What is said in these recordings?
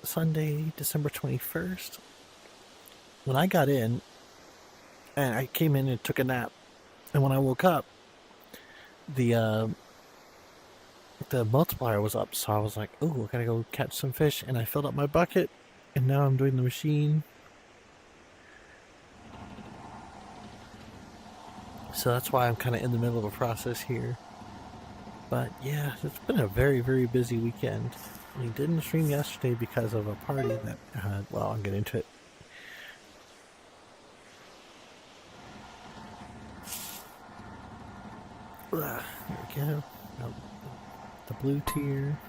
is Sunday, December 21st. When I got in, and I came in and took a nap, and when I woke up, the multiplier was up, so I was like, "Oh, I gotta go catch some fish," and I filled up my bucket, and now I'm doing the machine. So that's why I'm kind of in the middle of a process here. But yeah, it's been a very, very busy weekend. We didn't stream yesterday because of a party that, well, I'll get into it. There we go. The blue tier.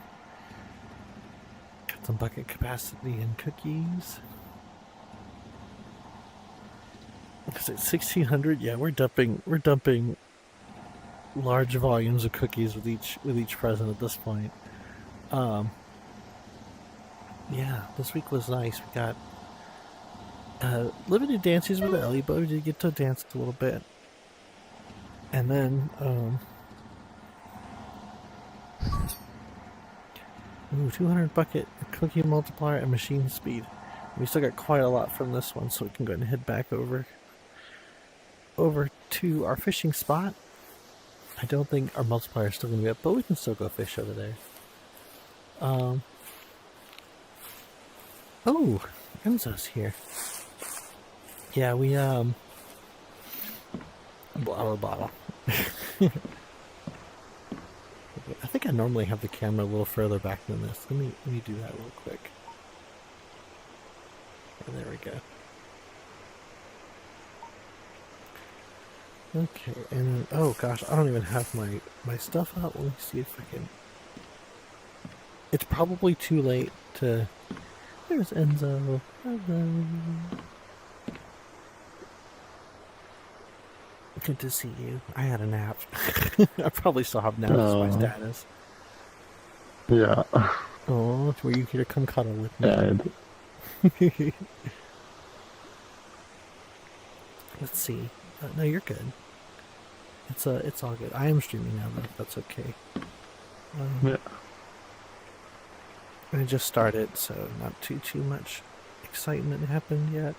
Got some bucket capacity and cookies. Is it 1600? Yeah, we're dumping large volumes of cookies with each present at this point. Yeah, this week was nice. We got limited dances with Ellie, but we did get to dance a little bit. And then, ooh, 200 bucket, cookie multiplier, and machine speed. We still got quite a lot from this one, so we can go ahead and head back over to our fishing spot. I don't think our multiplier is still going to be up, but we can still go fish over there. Oh, Enzo's here. Yeah, we, bottle. I think I normally have the camera a little further back than this. Let me do that real quick. And there we go. Okay, and then, oh gosh, I don't even have my stuff out. Let me see if I can. It's probably too late to. There's Enzo. Hello. Good to see you. I had a nap. I probably still have naps as my status. Yeah. Oh, were you here to come cuddle with me? Yeah. Let's see. No, you're good. It's all good. I am streaming now, though. That's okay. Yeah. I just started, so not too much excitement happened yet.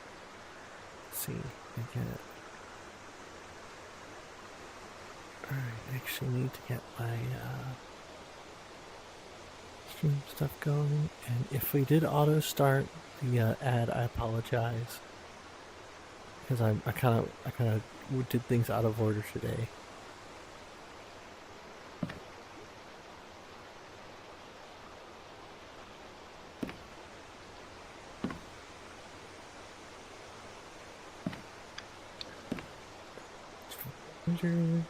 Let's see. I get it. Alright, I actually need to get my stream stuff going. And if we did auto start the ad, I apologize. Because I kind of did things out of order today. And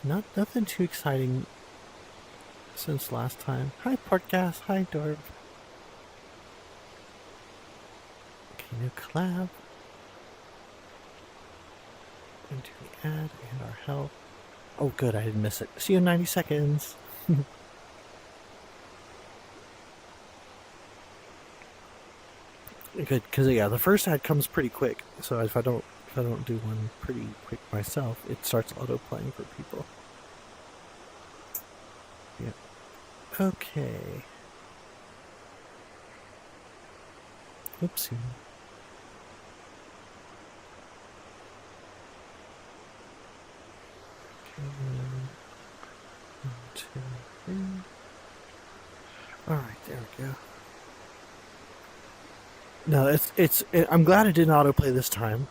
then nothing too exciting since last time. Hi Podcast, hi Dorp. Okay, new collab. Into the ad and our help. Oh good, I didn't miss it. See you in 90 seconds. Good, because yeah, the first ad comes pretty quick. So if I don't do one pretty quick myself, it starts auto playing for people. Yeah. Okay. Oopsie. Okay. 1, 2, 3. All right, there we go. No, I'm glad it didn't autoplay this time.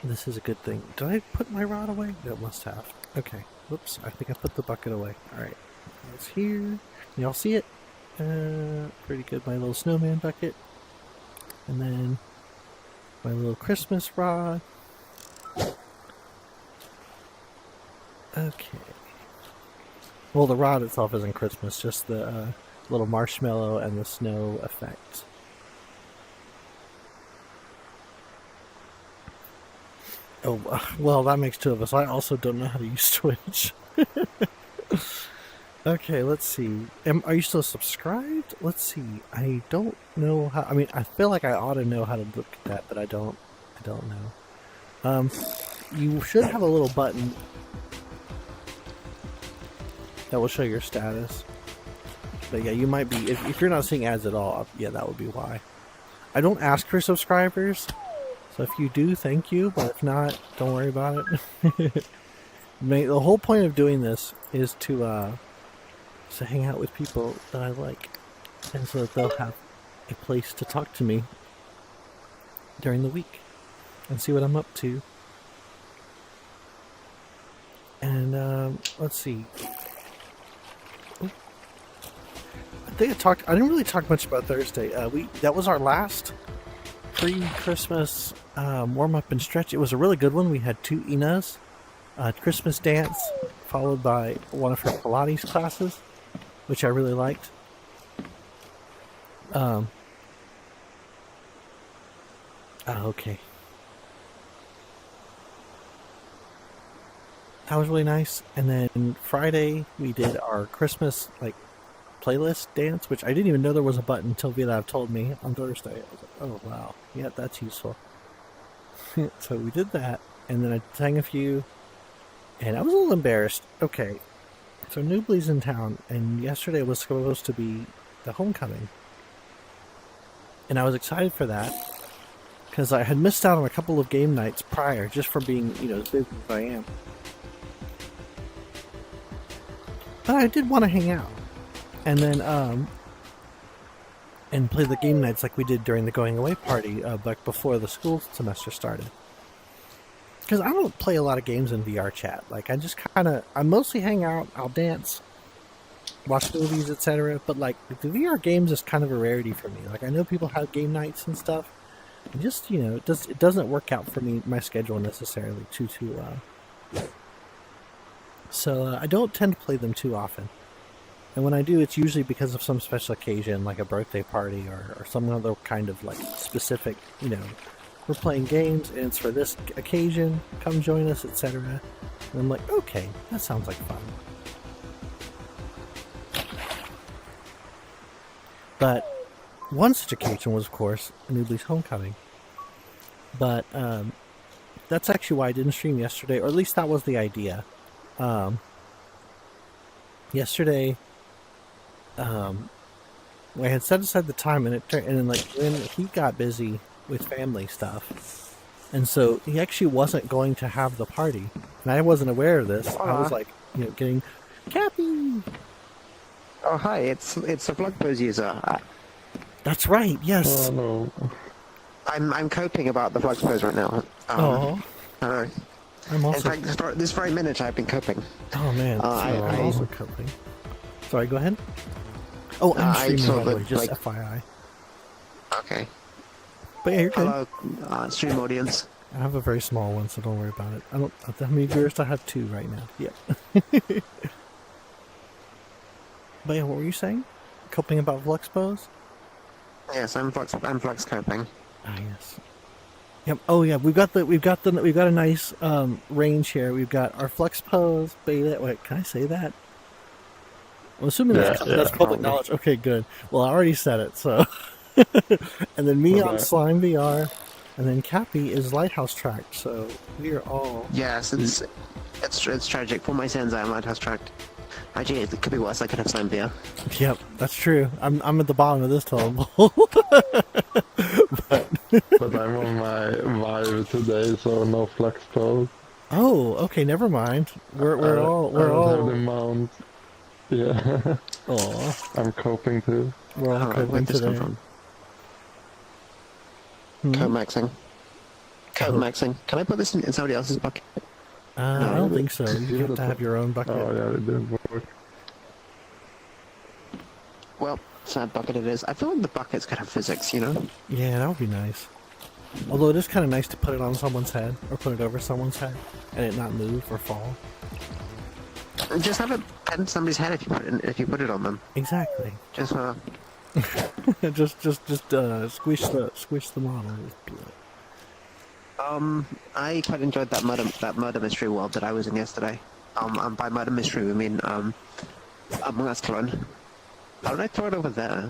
This is a good thing. Did I put my rod away? No, must have. Okay. Whoops. I think I put the bucket away. Alright. It's here. Y'all see it? Pretty good. My little snowman bucket. And then my little Christmas rod. Okay. Well, the rod itself isn't Christmas, just the little marshmallow and the snow effect. Oh, well, that makes two of us. I also don't know how to use Twitch. Okay, let's see. Are you still subscribed? Let's see. I don't know how. I mean, I feel like I ought to know how to look at that, but I don't know. You should have a little button. that will show your status. But yeah, you might be if you're not seeing ads at all. Yeah, that would be why. I don't ask for subscribers, so if you do, thank you. But if not, don't worry about it. The whole point of doing this is to hang out with people that I like, and so that they'll have a place to talk to me during the week and see what I'm up to. And let's see. I didn't really talk much about Thursday. That was our last pre-Christmas warm-up and stretch. It was a really good one. We had 2 Inas, Christmas dance, followed by one of her Pilates classes, which I really liked. Okay. That was really nice. And then Friday we did our Christmas playlist dance, which I didn't even know there was a button until Vilav told me on Thursday. I was like, oh wow, yeah, that's useful. So we did that, and then I sang a few, and I was a little embarrassed. Okay, so Noobly's in town, and yesterday was supposed to be the homecoming, and I was excited for that because I had missed out on a couple of game nights prior just for being, as busy as I am. But I did want to hang out. And then, and play the game nights like we did during the going away party, back before the school semester started. Because I don't play a lot of games in VR chat. I mostly hang out, I'll dance, watch movies, etc. But the VR games is kind of a rarity for me. I know people have game nights and stuff. And just, it doesn't work out for me, my schedule necessarily too well. So I don't tend to play them too often. And when I do, it's usually because of some special occasion, like a birthday party or some other kind of specific, we're playing games and it's for this occasion, come join us, etc. And I'm like, okay, that sounds like fun. But one such occasion was, of course, Noobly's homecoming. But that's actually why I didn't stream yesterday, or at least that was the idea. Yesterday, I had set aside the time, and then when he got busy with family stuff, and so he actually wasn't going to have the party, and I wasn't aware of this. I was getting Cappy. Oh hi, it's a Vlogpose user. That's right. Yes. Oh no. I'm coping about the Vlogpose right now. I'm In also. fact, this very minute I've been coping. Oh man, I'm I- also coping. Sorry, go ahead. Oh, I'm I streaming, saw by the the, way, just like- FYI. Okay. But yeah, you're good. Hello, stream audience. I have a very small one, so don't worry about it. I don't. How many viewers do I have? 2 right now. Yep. But yeah, what were you saying? Coping about Fluxpose? Yes, I'm Flux coping. Ah, yes. Yep. Oh yeah, we've got a nice range here. We've got our Fluxpose beta. Wait, can I say that? I'm assuming that's public probably. knowledge. Okay, good. Well, I already said it, so. And then me on Okay. Slime VR, and then Cappy is Lighthouse Tracked. So we are all. Yes, it's tragic. For my sins, I am lighthouse tracked. Actually, it could be worse. I could have signed beer. Yep, that's true. I'm at the bottom of this total. But I'm on my Vive today, so no flex pose. Oh, okay. Never mind. We're I don't have the all. mount. Yeah, Oh, I'm coping too. we're all coping Where'd this come today. from? Hmm? Code-maxing. Code-maxing. Can I put this in somebody else's bucket? I don't think so. You You have gotta to have put- your own bucket. Oh yeah, it didn't work. Well, sad bucket it is. I feel like the buckets could have physics, you know? Yeah, that would be nice. Although it is kind of nice to put it on someone's head or put it over someone's head and it not move or fall. Just have it in somebody's head if you put it on them. Exactly. Just just squish the model. I quite enjoyed that murder mystery world that I was in yesterday. By murder mystery we mean Among Us clone. How did I throw it over there?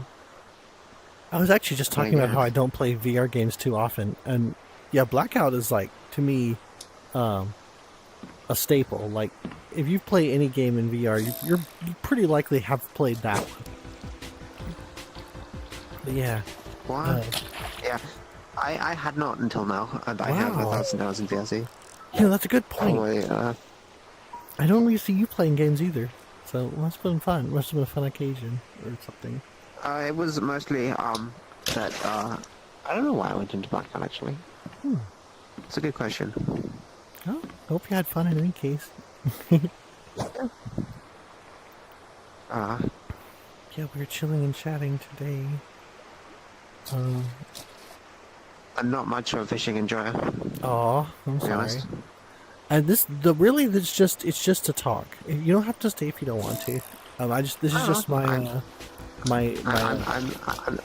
I was actually just talking about God. how I don't play VR games too often, and yeah, Blackout is to me, a staple. if you play any game in VR, you pretty likely have played that one. But yeah. What? Yeah. I had not until now, and I have Wow. 1,000 hours in VRC. That's a good point. Probably, I don't really see you playing games either. So it must have been fun. Must have been a fun occasion or something. it was mostly, that, I don't know why I went into Blackout, actually. It's a good question. Oh, hope you had fun in any case. Uh, Yeah, we were chilling and chatting today. I'm not much of a fishing enjoyer, Aw, I'm to be sorry. honest. And it's just to talk. You don't have to stay if you don't want to. This is Oh, just my my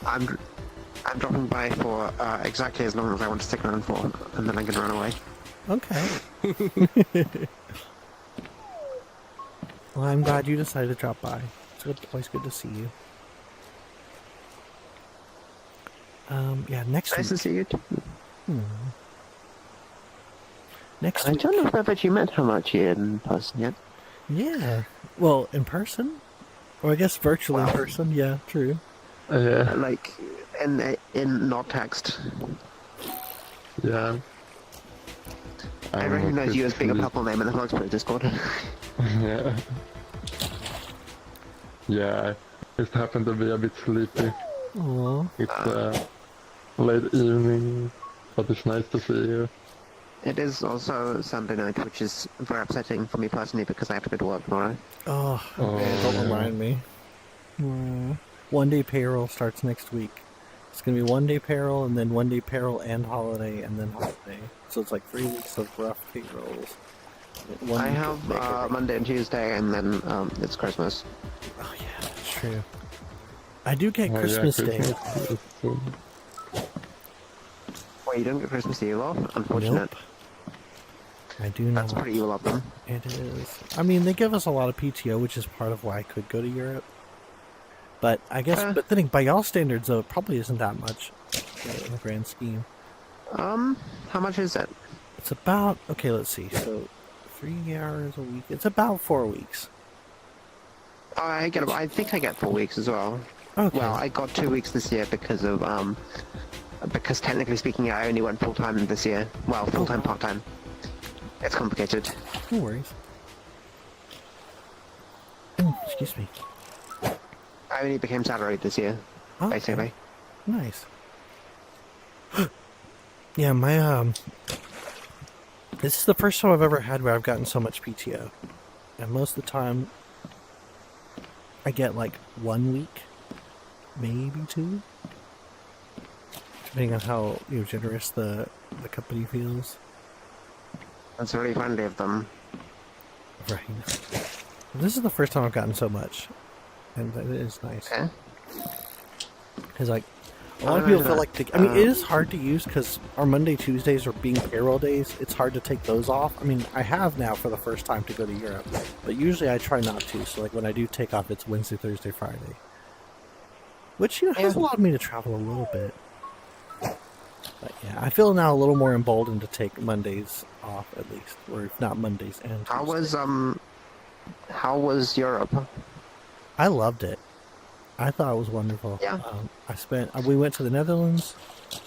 I'm dropping by for exactly as long as I want to stick around for, and then I can run away. okay. Well, I'm glad you decided to drop by. It's always good to see you. Yeah, next Nice to week. see you too. Next I week. don't know if I've actually met Hamachi in person yet. Yeah. Well, in person? Or I guess virtually in Wow. person. Yeah, true. Yeah, Like, in not text. yeah. I I'm recognize you as being a officially- purple name in the Foxborough Discord. Yeah. Yeah, I just happen to be a bit sleepy. Aw. It's late evening, but it's nice to see you. It is also Sunday night, which is very upsetting for me personally because I have to go to work tomorrow. Oh, Oh, man, don't yeah. remind me. One day payroll starts next week. It's gonna be 1 day payroll, and then 1 day payroll and holiday, and then holiday. So it's like 3 weeks of rough payrolls. One I week have of regular- Monday and Tuesday, and then it's Christmas. Oh yeah, that's true. I do get Oh, yeah, Christmas Day. Christmas is soon. Wait, you don't get Christmas Eve off? Unfortunate. Nope. I do not. That's pretty evil of them. It is. I mean, they give us a lot of PTO, which is part of why I could go to Europe. But I guess, but then by y'all standards, though, it probably isn't that much in the grand scheme. How much is it? It's about, okay, let's see. So 3 hours a week. It's about 4 weeks. Oh, I think I get 4 weeks as well. Okay. Well, I got 2 weeks this year because of, because technically speaking, I only went full-time this year. Well, full-time, part-time. It's complicated. No worries. Excuse me. I only became salaried this year, Okay. basically. Nice. Yeah, my this is the first time I've ever had where I've gotten so much PTO. And most of the time I get like 1 week, maybe 2. Depending on how generous the company feels. That's really friendly of them. Right. This is the first time I've gotten so much. And it is nice. Okay. Because, like, a lot of people feel like... I mean, it is hard to use because our Monday, Tuesdays are being payroll days. It's hard to take those off. I mean, I have now for the first time to go to Europe. But usually I try not to. So, like, when I do take off, it's Wednesday, Thursday, Friday. Which, has allowed me to travel a little bit. But, yeah, I feel now a little more emboldened to take Mondays off, at least. Or if not Mondays and Tuesdays. How was Europe? I loved it. I thought it was wonderful. Yeah. We went to the Netherlands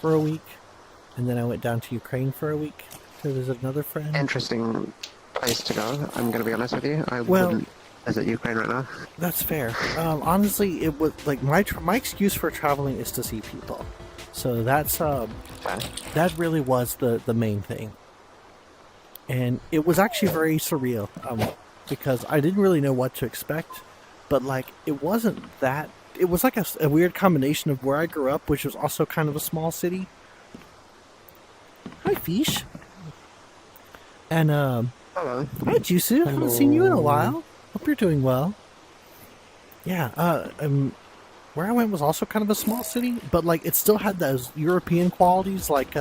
for a week, and then I went down to Ukraine for a week to visit another friend. Interesting place to go, I'm gonna be honest with you. I Well- wouldn't visit Ukraine right now. That's fair. Honestly, it was like my excuse for traveling is to see people. So that's Fair. that really was the main thing. And it was actually very surreal because I didn't really know what to expect, but like it wasn't that. It was like a weird combination of where I grew up, which was also kind of a small city. Hi, Fish. And Hello. hi, Jusu. Haven't seen you in a while. Hope you're doing well. Yeah. Where I went was also kind of a small city, but like it still had those European qualities, like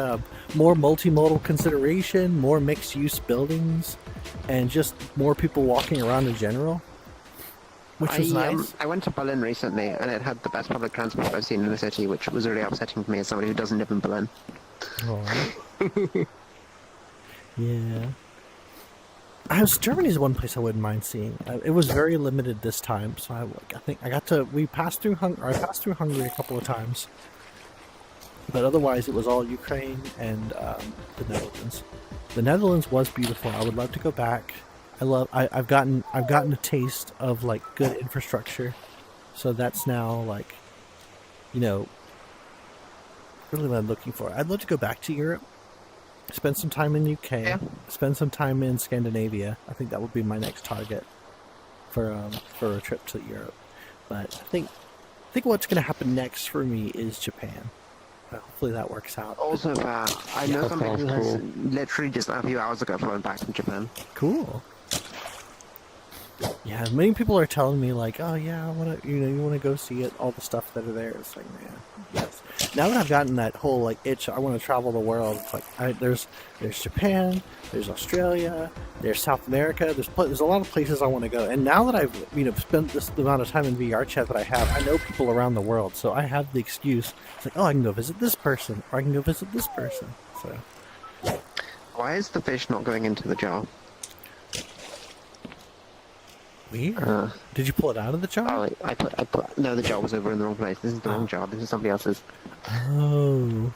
more multimodal consideration, more mixed-use buildings, and just more people walking around in general, which was nice. I went to Berlin recently, and it had the best public transport I've seen in the city, which was really upsetting to me as somebody who doesn't live in Berlin. Oh. Yeah. Germany's one place I wouldn't mind seeing. It was very limited this time, so I think I got to. We passed through I passed through Hungary a couple of times, but otherwise it was all Ukraine and the Netherlands. The Netherlands was beautiful. I would love to go back. I've gotten a taste of like good infrastructure, so that's now like, you know, really what I'm looking for. I'd love to go back to Europe. Spend some time in UK. Yeah. Spend some time in Scandinavia. I think that would be my next target for a trip to Europe. But I think what's going to happen next for me is Japan. Hopefully that works out. Also, I know That somebody who sounds has cool. literally just a few hours ago flown back from Japan. Cool. Yeah, many people are telling me like, oh yeah, I want to, you want to go see it, all the stuff that are there. It's like, man, yes. Now that I've gotten that whole like itch, I want to travel the world. It's like there's Japan, there's Australia, there's South America. There's a lot of places I want to go. And now that I've spent this amount of time in VR chat that I have, I know people around the world, so I have the excuse. It's like, oh, I can go visit this person, or I can go visit this person. So Why is the fish not going into the jar? weird. Did you pull it out of the jar? Oh, I put. No, the jar was over in the wrong place. This is the wrong jar. This is somebody else's. Oh.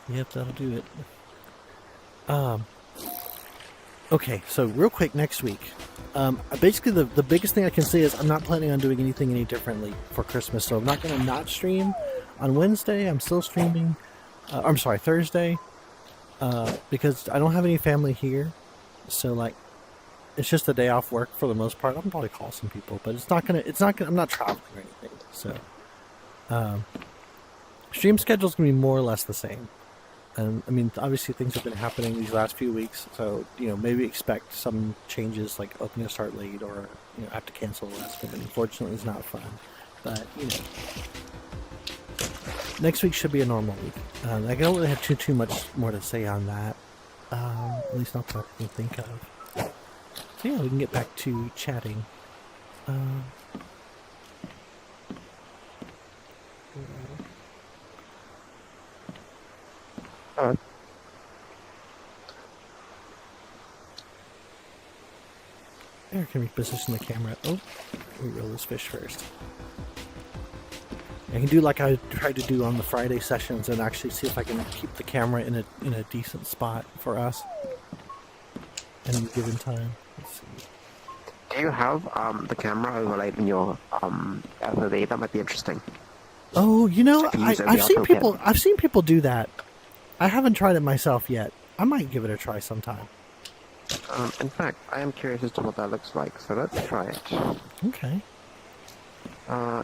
Yep, that'll do it. Okay, so real quick, next week. Basically, the biggest thing I can say is I'm not planning on doing anything any differently for Christmas, so I'm not going to not stream on Wednesday. I'm still streaming. I'm sorry, Thursday. Because I don't have any family here, so like, it's just a day off work for the most part. I'll probably call some people, but it's not gonna. I'm not traveling or anything, so. Stream schedule's gonna be more or less the same. And I mean, obviously things have been happening these last few weeks, so maybe expect some changes, like opening to start late, or have to cancel the last minute. Unfortunately, it's not fun, but next week should be a normal week. I don't really have too much more to say on that. At least not that I can think of. So yeah, we can get back to chatting. There, can we position the camera? Oh, we roll this fish first. I can do like I tried to do on the Friday sessions and actually see if I can keep the camera in a decent spot for us at any given time. Let's see. Do you have the camera overlaid in your FOV? That might be interesting. Oh, can use it I've as seen the people. I've seen people do that. I haven't tried it myself yet. I might give it a try sometime. In fact, I am curious as to what that looks like, so let's try it. Okay.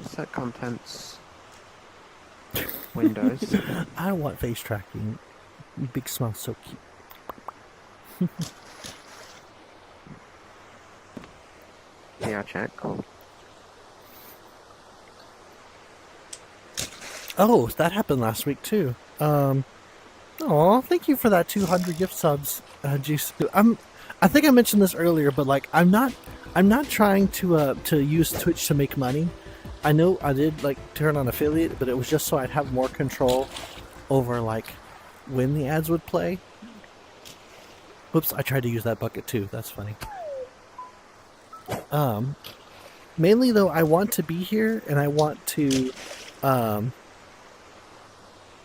Set contents. Windows. I want face tracking. Big smile, so cute. Yeah, check. Oh. Oh, that happened last week too. Oh, thank you for that 200 gift subs, Juice. I think I mentioned this earlier, but like, I'm not trying to use Twitch to make money. I know I did like turn on affiliate, but it was just so I'd have more control over like when the ads would play. Whoops, I tried to use that bucket too. That's funny. Mainly though, I want to be here, and I want to,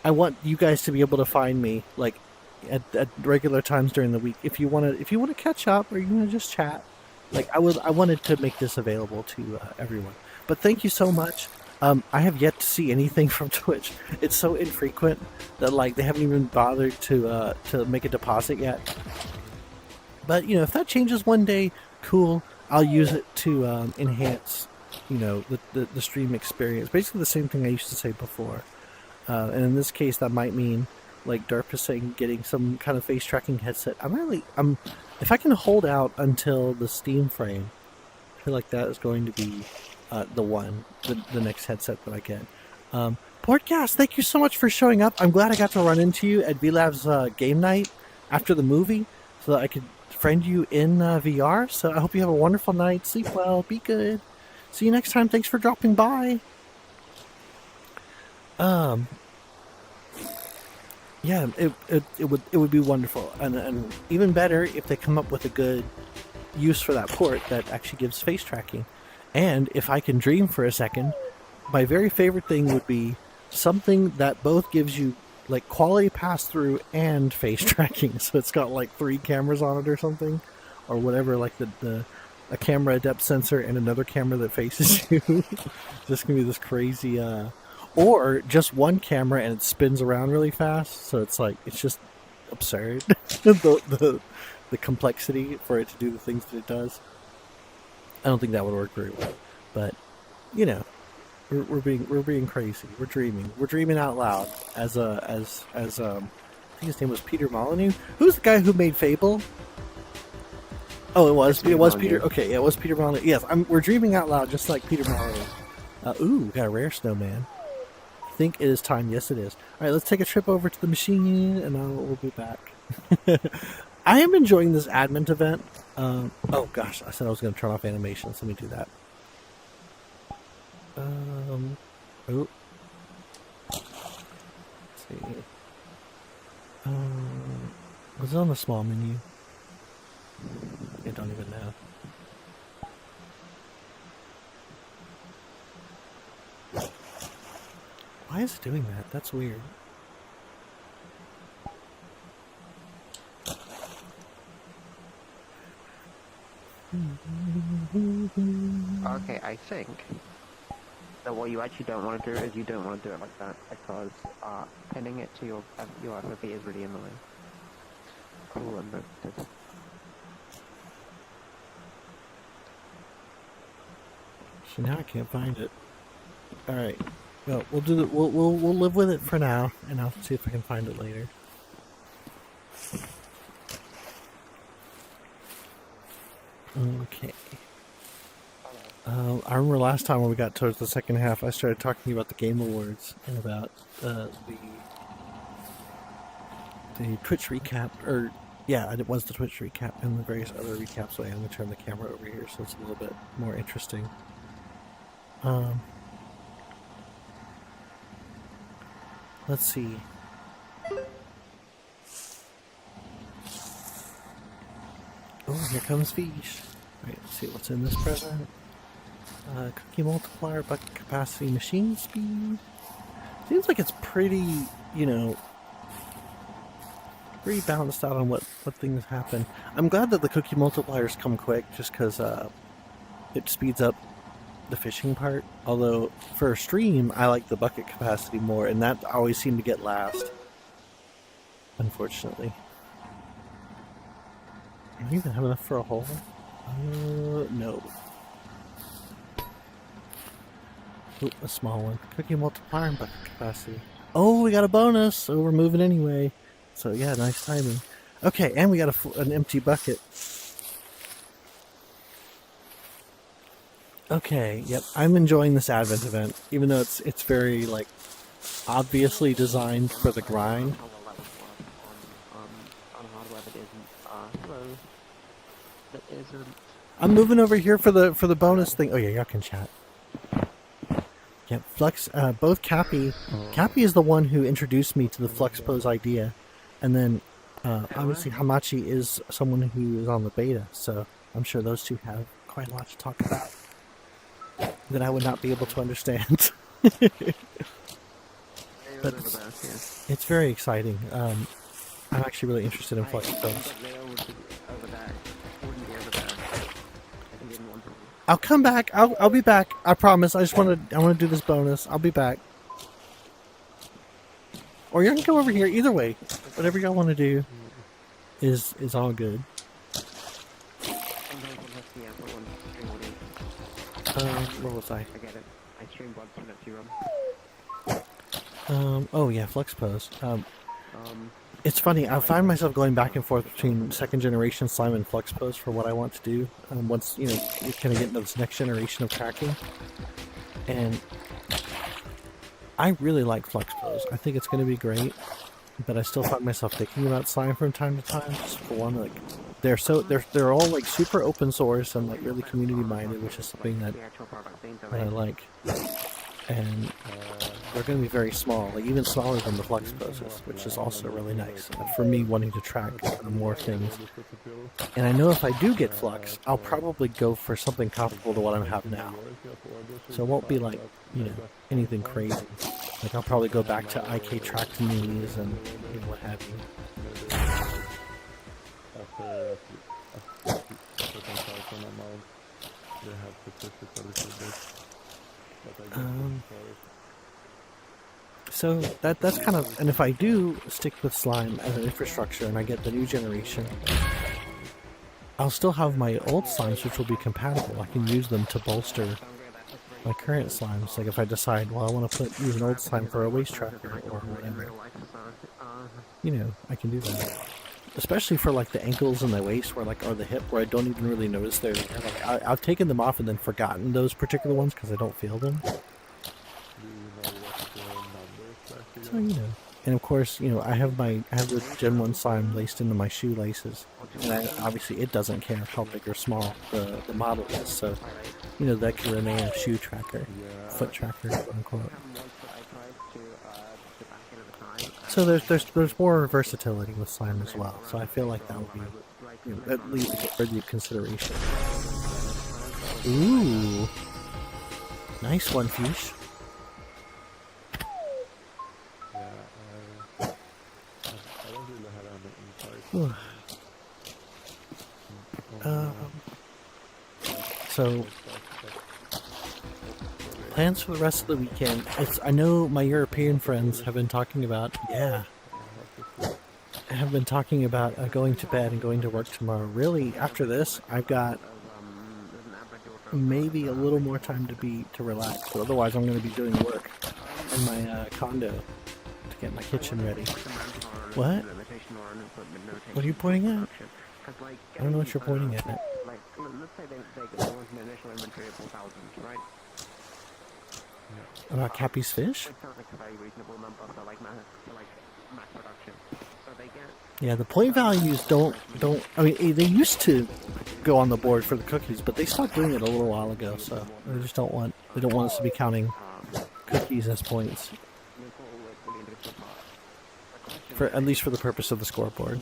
I want you guys to be able to find me like at regular times during the week. If you want to catch up, or you want to just chat, like I wanted to make this available to everyone. But thank you so much. I have yet to see anything from Twitch. It's so infrequent that like they haven't even bothered to make a deposit yet. But if that changes one day, cool. I'll use it to enhance, the stream experience. Basically the same thing I used to say before. And in this case, that might mean, like Darp is saying, getting some kind of face tracking headset. If I can hold out until the Steam frame, I feel like that is going to be the next headset that I get. Portcast, thank you so much for showing up. I'm glad I got to run into you at VLab's game night after the movie, so that I could friend you in VR. So I hope you have a wonderful night. Sleep well. Be good. See you next time. Thanks for dropping by. Yeah, it would be wonderful, and even better if they come up with a good use for that port that actually gives face tracking. And if I can dream for a second, my very favorite thing would be something that both gives you like quality pass through and face tracking. So it's got like 3 cameras on it or something, or whatever, like a camera, a depth sensor, and another camera that faces you. Just gonna be this crazy. Or just one camera and it spins around really fast, so it's like it's just absurd. the complexity for it to do the things that it does. I don't think that would work very well, but you know, we're being crazy. We're dreaming out loud. I think his name was Peter Molyneux. Who's the guy who made Fable? Oh, it was Peter. Okay, yeah, it was Peter Molyneux. Yes, we're dreaming out loud, just like Peter Molyneux. Ooh, we got a rare snowman. I think it is time. Yes, it is. All right, let's take a trip over to the machine, and we'll be back. I am enjoying this Advent event. Oh gosh, I said I was going to turn off animations. Let me do that. Oh. Let's see. Was it on the small menu? I don't even know. Why is it doing that? That's weird. Okay, I think that what you actually don't want to do is you don't want to do it like that, because pinning it to your FOV is really annoying. Cool and motivated. So now I can't find it. All right. Well, we'll do it. We'll live with it for now, and I'll see if I can find it later. Okay. I remember last time when we got towards the second half, I started talking about the Game Awards and about the Twitch recap, or yeah, it was the Twitch recap and the various other recaps. So I'm going to turn the camera over here so it's a little bit more interesting. Let's see. Oh, here comes Fish. Right, let's see what's in this present. Cookie multiplier, bucket capacity, machine speed. Seems like it's pretty, pretty balanced out on what things happen. I'm glad that the cookie multipliers come quick, just because it speeds up the fishing part. Although for a stream, I like the bucket capacity more, and that always seemed to get last. Unfortunately. Do I even have enough for a hole? No. Ooh, a small one. Cookie multiplier and bucket capacity. Oh, we got a bonus, so we're moving anyway. So yeah, nice timing. Okay, and we got an empty bucket. Okay, yep, I'm enjoying this Advent event, even though it's very, like, obviously designed for the grind. On hardware that isn't, hello. That isn't... I'm moving over here for the bonus thing. Oh yeah, y'all can chat. Yeah, Flux, both Cappy is the one who introduced me to the Flux Pose idea, and then, obviously Hamachi is someone who is on the beta, so I'm sure those two have quite a lot to talk about that I would not be able to understand. But it's very exciting. I'm actually really interested in Flux Pose. I'll come back. I'll be back. I promise. I want to do this bonus. I'll be back. Or you can come over here. Either way, whatever y'all want to do is all good. Where was I? I get it. I streamed once and it's Oh yeah, Flux Pose. It's funny, I find myself going back and forth between second generation slime and Flux Pose for what I want to do. Once, you kind of get into this next generation of tracking. And I really like Flux Pose. I think it's going to be great. But I still find myself thinking about slime from time to time. Just for one, like, they're all like super open source and like really community minded, which is something that I like. and they're going to be very small, like even smaller than the flux poses, which is also really nice for me wanting to track more things. And I know if I do get flux, I'll probably go for something comparable to what I have now. So it won't be like, you know, anything crazy. Like I'll probably go back to IK track knees and you know, what have you. So that's kind of, and if I do stick with slime as an infrastructure and I get the new generation, I'll still have my old slimes which will be compatible. I can use them to bolster my current slimes. Like if I decide, well, I want to use an old slime for a waist tracker or whatever, you know, I can do that. Especially for like the ankles and the waist, or the hip, where I don't even really notice they're there. Like I've taken them off and then forgotten those particular ones because I don't feel them. So, you know, and of course, you know, I have the Gen 1 slime laced into my shoelaces, and obviously it doesn't care how big or small the model is, so, you know, that can remain a shoe tracker, foot tracker, quote unquote. So there's more versatility with slime as well, so I feel like that would be, you know, at least worthy of consideration. Ooh, nice one, Fish. So, plans for the rest of the weekend. I know my European friends have been talking about, going to bed and going to work tomorrow. Really, after this, I've got maybe a little more time to relax, but otherwise I'm going to be doing work in my condo to get my kitchen ready. What? What are you pointing at? I don't know what you're pointing at. Like, let's say they want an initial inventory of 4,000, right? About Cappy's fish? It sounds like a very reasonable number for like mass production. So they get. Yeah, the point values don't. I mean, they used to go on the board for the cookies, but they stopped doing it a little while ago. So they just don't want. They don't want us to be counting cookies as points. For at least for the purpose of the scoreboard.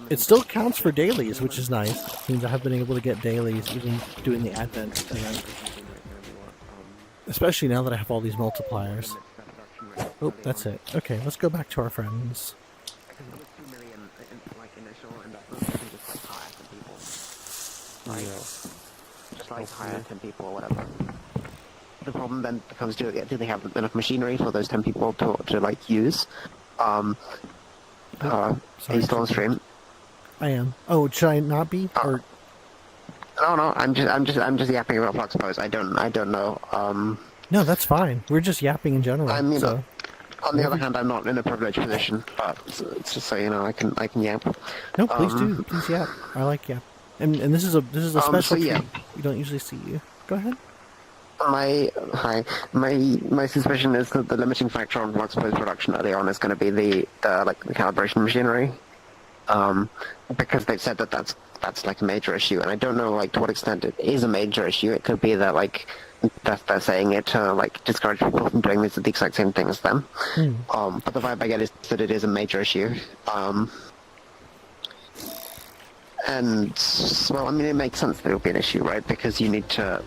It still counts for dailies, which is nice. It means I have been able to get dailies even doing the Advent event. Especially now that I have all these multipliers. Oh, that's it. Okay, let's go back to our friends. Just like hire 10 people or whatever. The problem then becomes, do they have enough machinery for those 10 people to like use? Are you still on stream? I am. Oh, should I not be? Or no, I'm just yapping about Flux Pose. I don't know. No, that's fine. We're just yapping in general. I mean, so. On the other hand, I'm not in a privileged position, but it's just so you know, I can yap. No, please do. Please yap. I like yap. And this is a special treat. You don't usually see you. Go ahead. My suspicion is that the limiting factor on Flux Pose production early on is going to be the calibration machinery, because they've said that that's like a major issue, and I don't know like to what extent it is a major issue. It could be that like they're saying it to like discourage people from doing the exact same thing as them. But the vibe I get is that it is a major issue. And well, I mean, it makes sense that it would be an issue, right? Because you need to.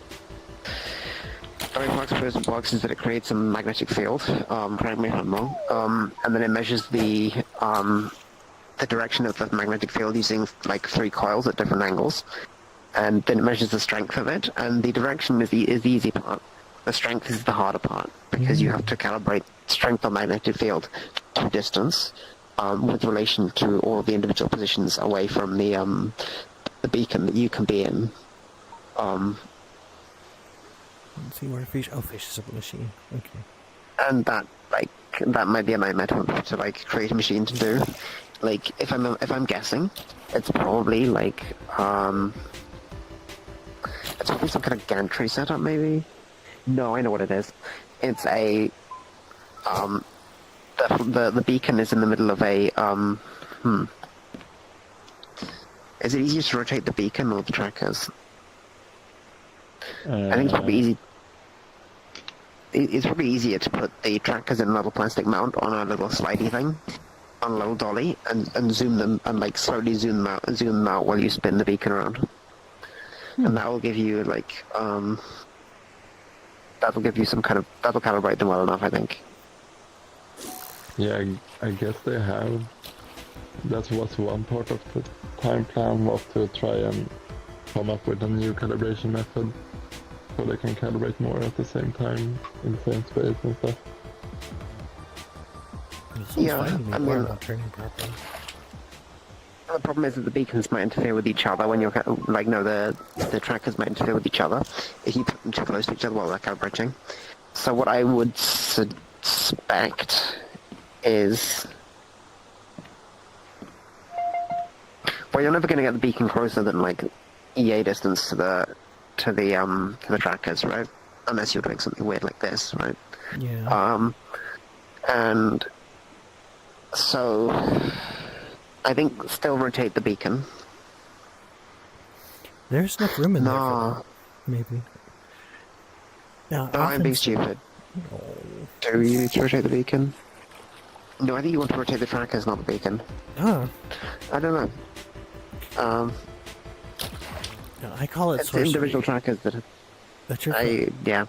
The way Flux Pose works is that it creates a magnetic field, correct me if I'm wrong, and then it measures the direction of the magnetic field using like 3 coils at different angles, and then it measures the strength of it, and the direction is the easy part. The strength is the harder part, because you have to calibrate strength of magnetic field to distance, with relation to all of the individual positions away from the beacon that you can be in. Let's see where fish. Oh, fish is a machine. Okay. And that might be a nightmare to like create a machine to do. Like if I'm guessing, it's probably like it's probably some kind of gantry setup maybe. No, I know what it is. It's a the beacon is in the middle of a Is it easier to rotate the beacon or the trackers? I think it's probably easy. it's probably easier to put the trackers in a little plastic mount on a little slidey thing, on a little dolly, and zoom them and like slowly zoom them out while you spin the beacon around, and that will give you like that'll give you some kind of that'll calibrate them well enough, I think. Yeah, I guess they have. That was one part of the time plan, was to try and come up with a new calibration method so they can calibrate more at the same time in the same space and stuff. This one's Yeah, fine to me, I why mean- not turning properly? The problem is that the beacons might interfere with each other when you're like no, the trackers might interfere with each other if you put them too close to each other while they're calibrating. So what I would suspect is, well, you're never going to get the beacon closer than like EA distance to the trackers, right? Unless you're doing something weird like this, right? Yeah. And so I think still rotate the beacon. There's enough room in there for No, that, maybe. Yeah, no, I'm being stupid. Do you need to rotate the beacon? No, I think you want to rotate the trackers, not the beacon. Ah, I don't know. yeah, I call it It's the sorcery. individual trackers that That you're, yeah.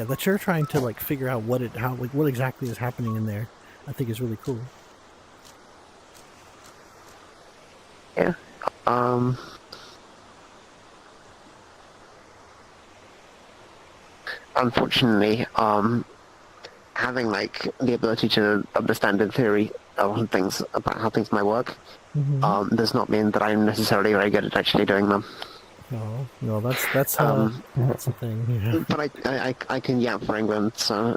that you're trying to like figure out what exactly is happening in there. I think is really cool. Yeah. Unfortunately, having like the ability to understand in theory a lot of things about how things might work, Mhm. does not mean that I'm necessarily very good at actually doing them. No, that's that's the thing. Yeah. But I can yap for England, so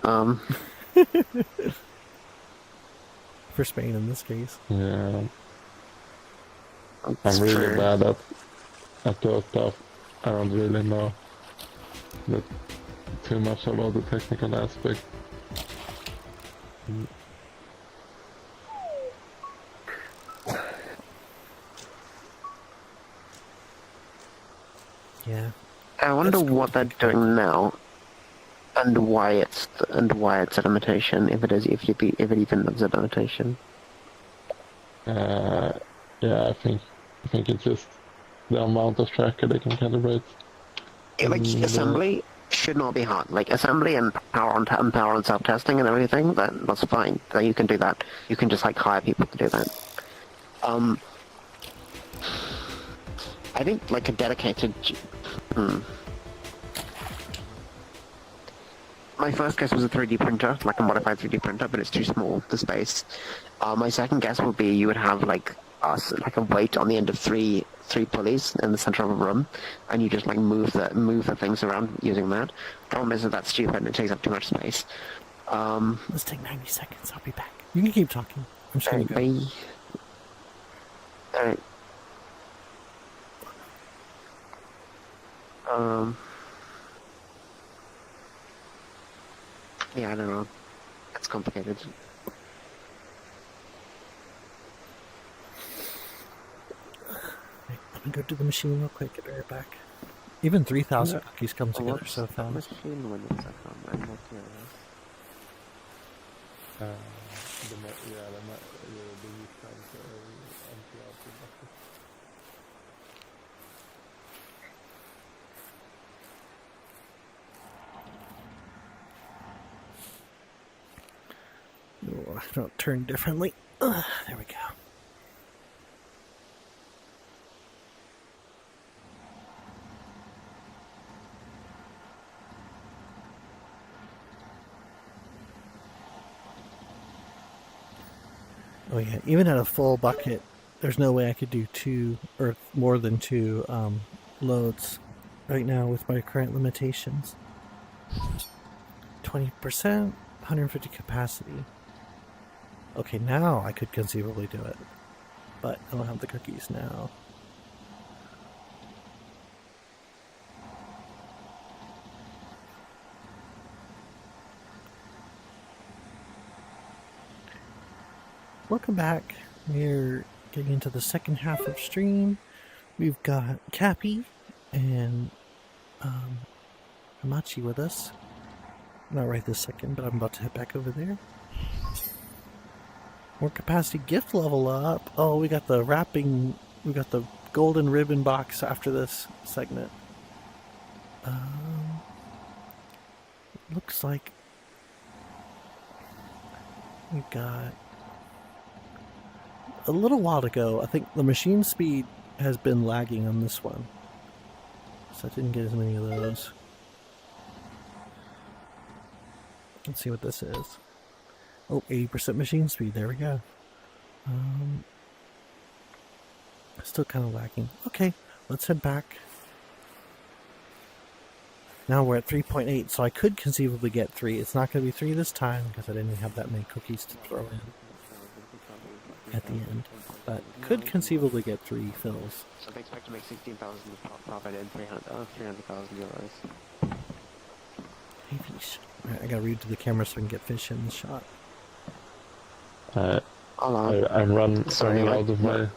For Spain in this case. Yeah, it's I'm really true. bad at those stuff. I don't really know too much about the technical aspect. Yeah. I wonder That's cool what to they're think about. doing now, and why it's a limitation. If it even is a limitation. Yeah, I think it's just the amount of tracker they can calibrate. Like assembly should not be hard. Like assembly and power and self-testing and everything, that's fine. That you can do that. You can just like hire people to do that. I think like a dedicated. My first guess was a 3D printer, like a modified 3D printer, but it's too small, the space. My second guess would be you would have like a weight on the end of three pulleys in the center of a room, and you just like move the things around using that. Problem is that that's stupid and it takes up too much space. Let's take 90 seconds. I'll be back. You can keep talking. I'm just gonna go. Bye. Alright. Yeah, I don't know. It's complicated. Let me go to the machine real quick. Get right back. Even 3,000 Yeah. cookies come together so fast. Machine when it's I'm more curious. Oh, I don't turn differently. There we go. Oh yeah, even at a full bucket, there's no way I could do two or more than two loads right now with my current limitations. 20%, 150 capacity. Okay, now I could conceivably do it, but I don't have the cookies now. Welcome back. We're getting into the second half of stream. We've got Cappy and Hamachi with us. Not right this second, but I'm about to head back over there. More capacity gift level up. Oh, we got the wrapping. We got the golden ribbon box after this segment. Looks like we got a little while ago. I think the machine speed has been lagging on this one, so I didn't get as many of those. Let's see what this is. Oh, 80% machine speed. There we go. Still kind of lacking. Okay, let's head back. Now we're at 3.8, so I could conceivably get 3. It's not going to be 3 this time because I didn't have that many cookies to throw in at the end. But could conceivably get 3 fills. So they expect to make 16,000 profit and 300,000 euros. Hey, fish. Alright, I gotta read to the camera so I can get fish in the shot. I'm running out of my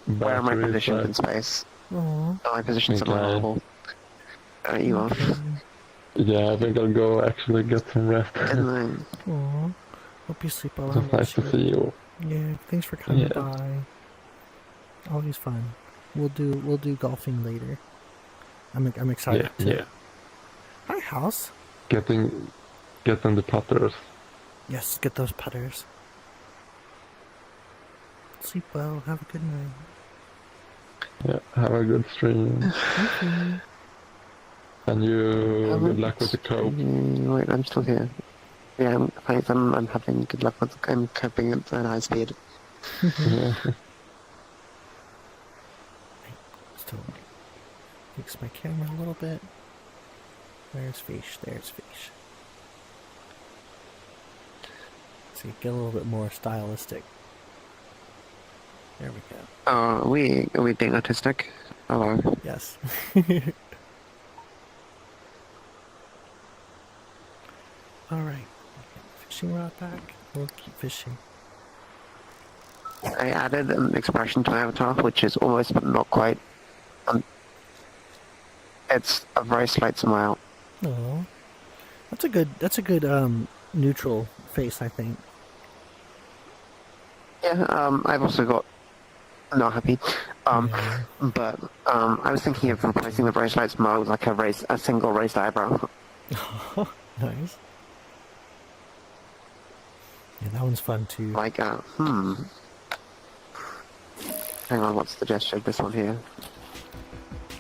batteries. Where are my positions in space? Aww. Oh, my positions are horrible. You off? Yeah, I think I'll go actually get some rest. And then, Aww. Hope you sleep well. It's nice to see you. Yeah, thanks for coming by. Always fun. We'll do golfing later. I'm excited too. Yeah. Hi, house. Getting the putters. Yes, get those putters. Sleep well. Have a good night. Yeah, have a good stream. Thank you. And you, good luck with the cope. Wait, I'm still here. Yeah, thanks. I'm having good luck with. I'm coping at high speed. Yeah. Still fix my camera a little bit. There's fish. There's fish. See, get a little bit more stylistic. There we go. Are we being artistic? Hello. Yes. Alright. Fishing rod back. We'll keep fishing. I added an expression to my avatar, which is almost but not quite. It's a very slight smile. Oh. That's a good neutral face, I think. Yeah, I've also got not happy. Yeah. But I was thinking of replacing the very slight smile with like a single raised eyebrow. Nice. Yeah, that one's fun too. Like, Hang on, what's the gesture of this one here?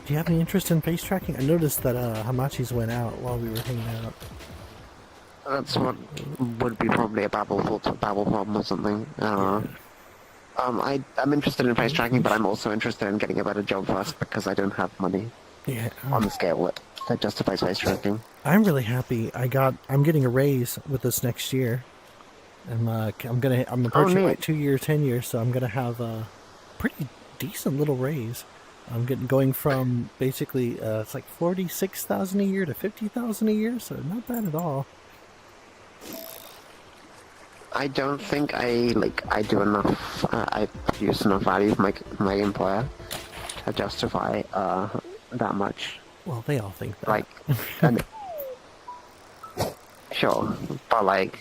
Do you have any interest in face tracking? I noticed that Hamachi's went out while we were hanging out. That's what would be probably a babble problem or something. I'm interested in face tracking, but I'm also interested in getting a better job first because I don't have money Yeah. on the scale that justifies face tracking. I'm really happy. I'm getting a raise with this next year. I'm approaching like 2 years, 10 years, so I'm gonna have a pretty decent little raise. I'm going from basically it's like 46,000 a year to 50,000 a year, so not bad at all. I don't think I do enough. I produce enough value for my employer to justify that much. Well, they all think that. Like, and, sure, but like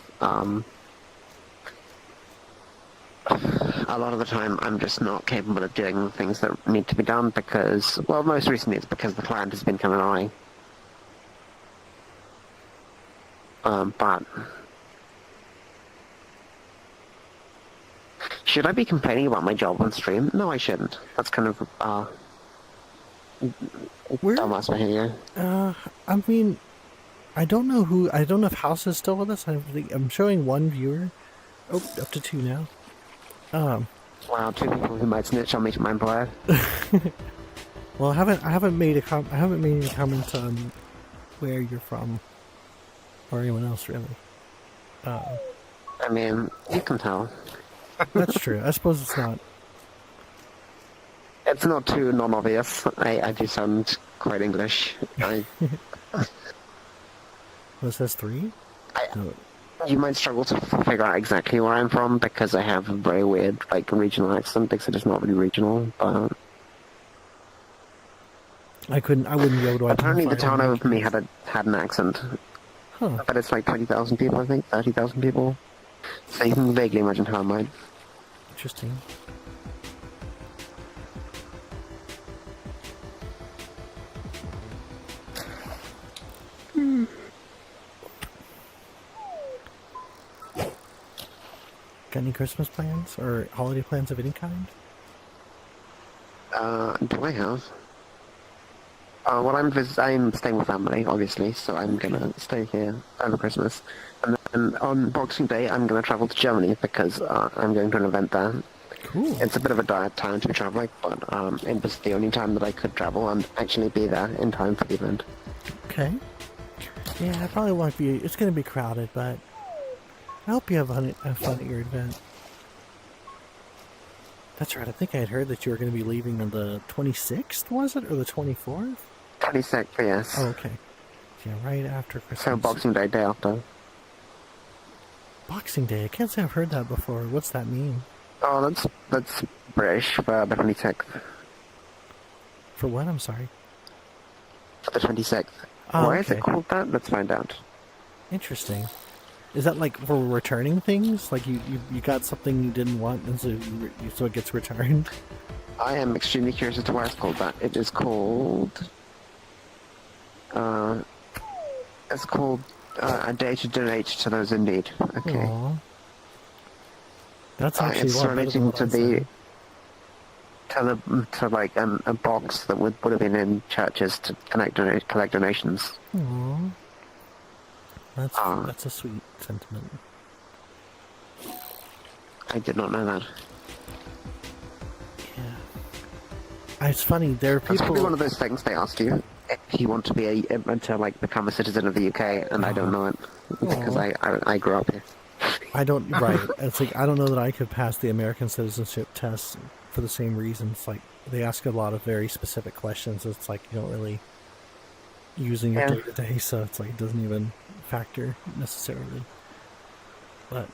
a lot of the time I'm just not capable of doing things that need to be done because, well, most recently it's because the client has been kind of annoying. But should I be complaining about my job on stream? No, I shouldn't. That's kind of dumbass behavior. I mean, I don't know if House is still with us. I'm showing one viewer. Oh, up to 2 now. Wow, 2 people who might snitch on me to my employer. Well, I haven't made any comment on where you're from, or anyone else really. I mean, you can tell. That's true. I suppose it's not. It's not too non-obvious. I do sound quite English. What says 3? No. You might struggle to figure out exactly where I'm from because I have a very weird, like, regional accent because it is not really regional, but I wouldn't be able to identify. apparently the town over me had an accent. Huh. But it's like 20,000 people, I think, 30,000 people. So you can vaguely imagine how it might. Interesting. Got any Christmas plans or holiday plans of any kind? Do I have? Well, I'm staying with family, obviously, so I'm gonna stay here over Christmas. And then on Boxing Day, I'm gonna travel to Germany because I'm going to an event there. Cool. It's a bit of a dire time to be traveling, but it was the only time that I could travel and actually be there in time for the event. Okay. Yeah, I probably won't be. It's going to be crowded, but I hope you have fun at your event. That's right. I think I had heard that you were going to be leaving on the 26th, was it? Or the 24th? 26th, yes. Oh, okay. Yeah, right after Christmas. So Boxing Day, day after. Boxing Day. I can't say I've heard that before. What's that mean? Oh, that's British for the 26th. For what? I'm sorry. For the 26th. Oh, Why is okay. it called that? Let's find out. Interesting. Is that like for returning things? Like you got something you didn't want, and so it gets returned? I am extremely curious as to why it's called that. It is called... it's called A Day to Donate to Those in Need. Okay. Aww. That's actually It's a lot better than relating what to I said. to like a box that would have been in churches to collect donations. Aww. Ah. That's a sweet sentiment. I did not know that. Yeah. It's funny, there are It's probably people... one of those things they ask you if you want to be to like become a citizen of the UK, and I don't know it because I grew up here. I don't... Right. It's like, I don't know that I could pass the American citizenship test for the same reasons. Like, they ask a lot of very specific questions. It's like, you don't really using your day-to-day, so it's like, it doesn't even factor necessarily. But...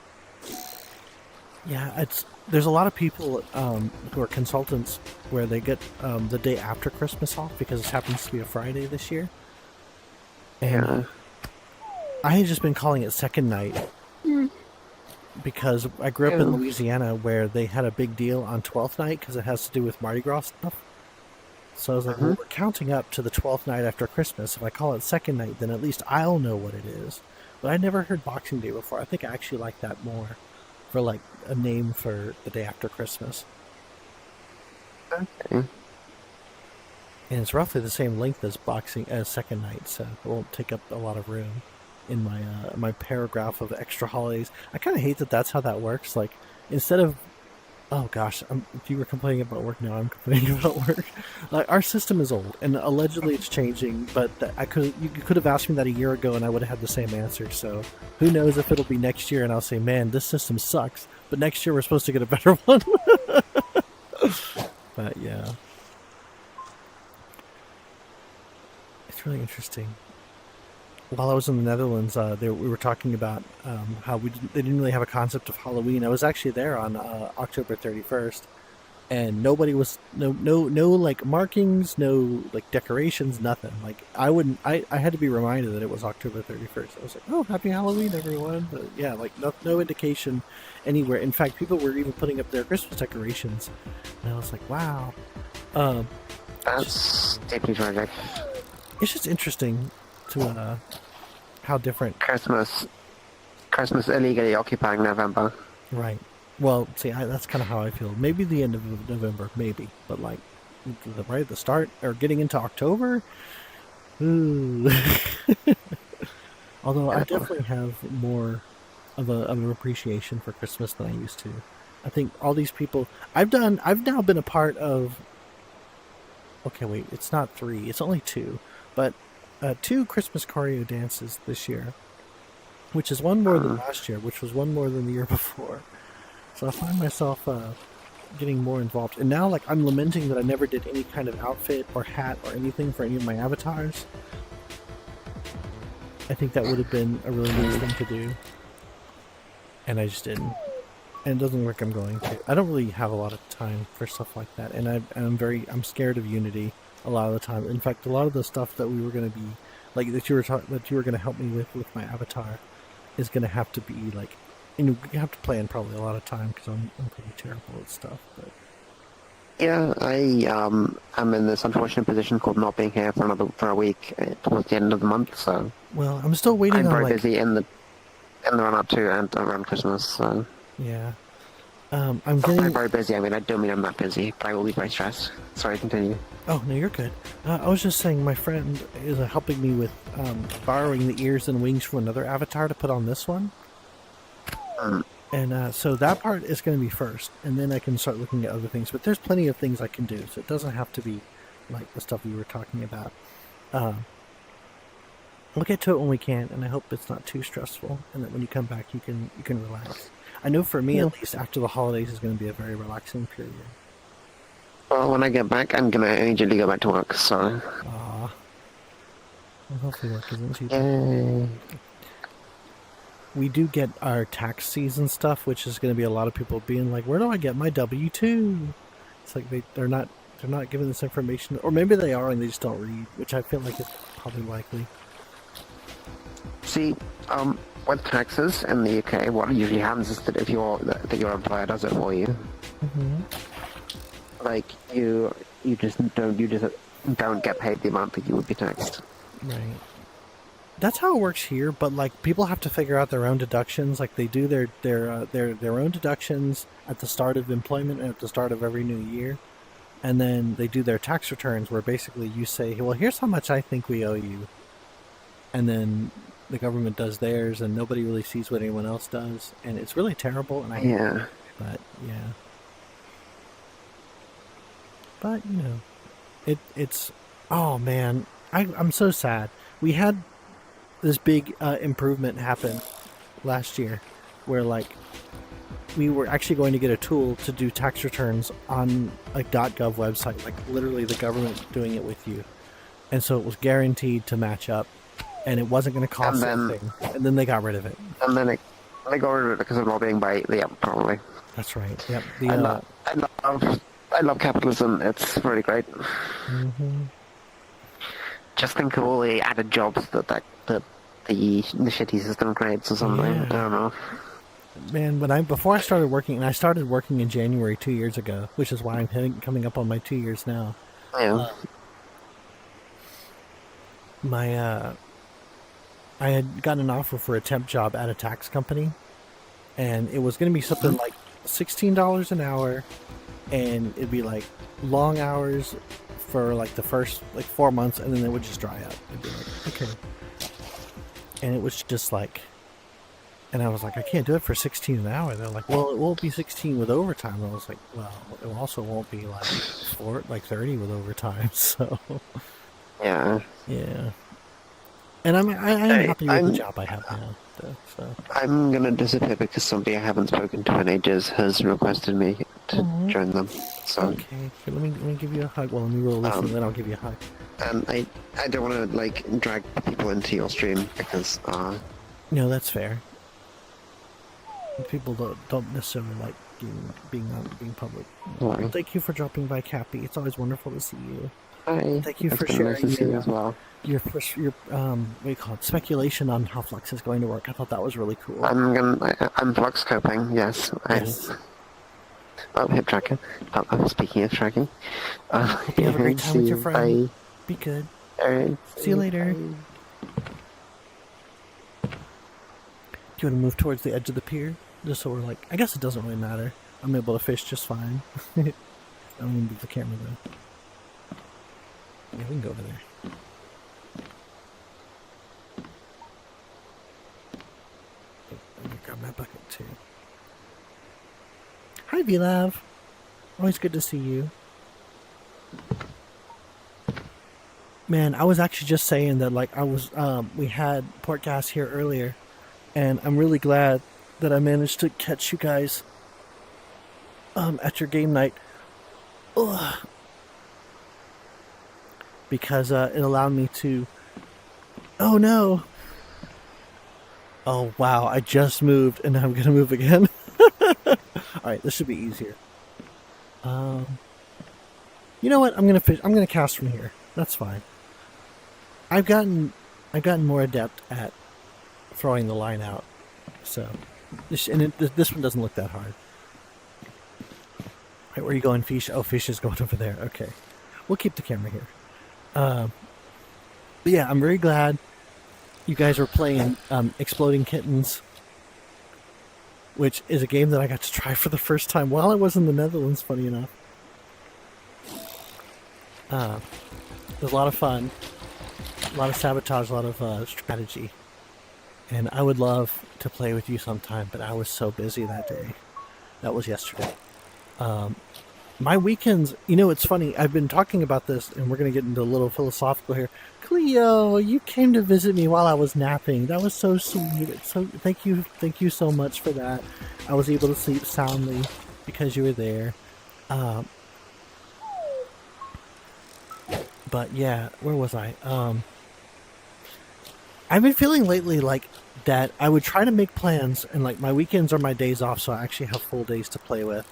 yeah, there's a lot of people who are consultants where they get the day after Christmas off because it happens to be a Friday this year. And I had just been calling it second night because I grew up in Louisiana where they had a big deal on 12th night because it has to do with Mardi Gras stuff. So I was like, well, we're counting up to the 12th night after Christmas. If I call it second night, then at least I'll know what it is. But I'd never heard Boxing Day before. I think I actually like that more for like a name for the day after Christmas. Okay. And it's roughly the same length as second night, so it won't take up a lot of room in my my paragraph of extra holidays. I kind of hate that that's how that works. Like, instead of... oh gosh, if you were complaining about work, now I'm complaining about work. Like, our system is old, and allegedly it's changing, but you could have asked me that a year ago and I would have had the same answer, so who knows if it'll be next year and I'll say, man, this system sucks, but next year we're supposed to get a better one. But yeah. It's really interesting. While I was in the Netherlands, we were talking about how they didn't really have a concept of Halloween. I was actually there on October 31st, and nobody was no like markings, no like decorations, nothing. Like I had to be reminded that it was October 31st. I was like, oh, happy Halloween, everyone! But yeah, like no indication anywhere. In fact, people were even putting up their Christmas decorations, and I was like, wow. That's deeply tragic. It's just interesting to how different Christmas illegally occupying November. Right. Well, see, that's kind of how I feel. Maybe the end of November, maybe, but like right at the start or getting into October. Ooh. Although I definitely have more of an appreciation for Christmas than I used to. I think all these people I've now been a part of. Okay, wait, it's not 3, it's only 2, but 2 Christmas choreo dances this year, which is one more than last year, which was one more than the year before. So I find myself getting more involved. And now, like, I'm lamenting that I never did any kind of outfit or hat or anything for any of my avatars. I think that would have been a really nice thing to do. And I just didn't. And it doesn't look like I'm going to. I don't really have a lot of time for stuff like that. And I'm scared of Unity a lot of the time. In fact, a lot of the stuff that we were going to be like that you were that you were going to help me with my avatar, is going to have to be like, you have to plan probably a lot of time because I'm pretty terrible at stuff. But Yeah, I'm in this unfortunate position called not being here for a week towards the end of the month. So well, I'm still waiting I'm on very like busy in the run up to and around Christmas. So yeah. I'm I'm very getting. very busy. I mean, I don't mean I'm not busy, but I will be very stressed. Sorry, continue. Oh no, you're good. I was just saying, my friend is helping me with borrowing the ears and wings from another avatar to put on this one, and so that part is going to be first, and then I can start looking at other things. But there's plenty of things I can do, so it doesn't have to be like the stuff we were talking about. We'll get to it when we can, and I hope it's not too stressful, and that when you come back, you can relax. I know for me, at least, after the holidays is going to be a very relaxing period. Well, when I get back, I'm gonna immediately go back to work. So. Well, hopefully work isn't too. Yay. We do get our tax season stuff, which is going to be a lot of people being like, "Where do I get my W-2?" It's like they're not giving this information, or maybe they are and they just don't read, which I feel like is probably likely. See, with taxes in the UK, what usually happens is that if your employer does it for you, like you just don't get paid the amount that you would be taxed. Right. That's how it works here, but like people have to figure out their own deductions. Like they do their own deductions at the start of employment and at the start of every new year, and then they do their tax returns where basically you say, "Well, here's how much I think we owe you," and then the government does theirs, and nobody really sees what anyone else does, and it's really terrible. And I hate it, but yeah, but you know, it's oh man, I'm so sad. We had this big improvement happen last year where like we were actually going to get a tool to do tax returns on a .gov website, like literally the government doing it with you, and so it was guaranteed to match up, and it wasn't going to cost anything, and then they got rid of it, and then they got rid of it because of lobbying by probably. That's right. Yep. I love capitalism. It's really great. Just think of all the added jobs that the shitty system creates or something. Yeah. I don't know. Man, before I started working, and I started working in January 2 years ago, which is why I'm coming up on my 2 years now. Yeah. I had gotten an offer for a temp job at a tax company, and it was going to be something like $16 an hour, and it'd be like long hours for like the first like 4 months, and then it would just dry up. It'd be like, okay. And it was just like, and I was like, I can't do it for 16 an hour. They're like, well, it won't be 16 with overtime. I was like, well, it also won't be like 30 with overtime. So Yeah. yeah. And I'm happy with the job I have now. So I'm gonna disappear because somebody I haven't spoken to in ages has requested me to join them. So okay, let me give you a hug. Well, let me roll this, and then I'll give you a hug. and I don't want to like drag people into your stream because No, that's fair. People don't necessarily like being public. Sorry. Thank you for dropping by, Cappy. It's always wonderful to see you. Hi. Thank you It's for been sharing nice to see you as well. your what do you call it, speculation on how Flux is going to work. I thought that was really cool. I'm flux coping. Yes. Yes. Oh, hip tracking. Speaking of tracking, You have a great time with your friend. Be good. Alright. See you later. Bye. Do you want to move towards the edge of the pier? Just so we're like, I guess it doesn't really matter. I'm able to fish just fine. I'm gonna move the camera though. Yeah, we can go over there. Let me grab my bucket too. Hi, Vlav. Always good to see you. Man, I was actually just saying that, like, we had Port Gas here earlier, and I'm really glad that I managed to catch you guys at your game night. Ugh. Because it allowed me to... Oh no! Oh wow, I just moved and now I'm gonna move again. Alright, this should be easier. You know what? I'm gonna cast from here. That's fine. I've gotten I've gotten more adept at throwing the line out. So, this one doesn't look that hard. Right, where are you going, Fish? Oh, Fish is going over there. Okay. We'll keep the camera here. But yeah, I'm very glad you guys are playing Exploding Kittens, which is a game that I got to try for the first time while I was in the Netherlands, funny enough. It was a lot of fun, a lot of sabotage, a lot of strategy. And I would love to play with you sometime, but I was so busy that day. That was yesterday. My weekends, it's funny, I've been talking about this, and we're going to get into a little philosophical here. Cleo, you came to visit me while I was napping. That was so sweet. So thank you so much for that. I was able to sleep soundly because you were there. But yeah, where was I? I've been feeling lately like that I would try to make plans, and like my weekends are my days off, so I actually have full days to play with.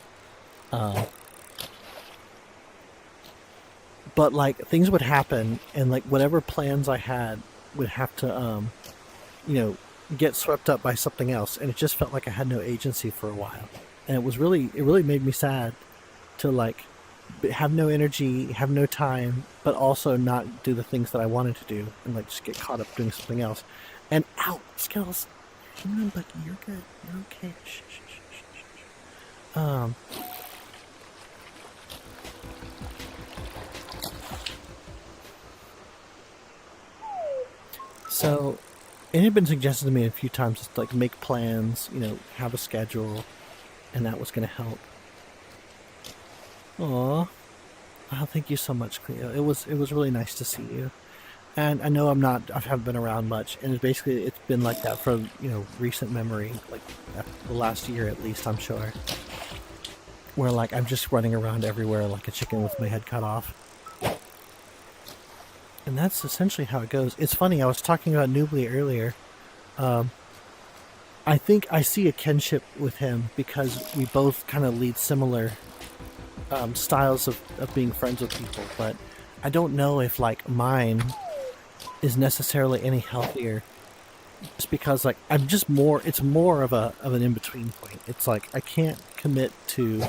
But like things would happen, and like whatever plans I had would have to, get swept up by something else, and it just felt like I had no agency for a while, and it really made me sad to like have no energy, have no time, but also not do the things that I wanted to do, and like just get caught up doing something else. And ow, Skittles, come on, Bucky, you're good, you're okay. Shh, shh, shh, shh, shh. So, it had been suggested to me a few times to like make plans, have a schedule, and that was going to help. Aw, oh, thank you so much, Cleo. It was really nice to see you. And I know I haven't been around much, and it's been like that for recent memory, like the last year at least, I'm sure. Where like I'm just running around everywhere like a chicken with my head cut off. And that's essentially how it goes. It's funny, I was talking about Nubly earlier. I think I see a kinship with him because we both kind of lead similar styles of being friends with people, but I don't know if like mine is necessarily any healthier, just because like it's more of an in-between point. It's like I can't commit to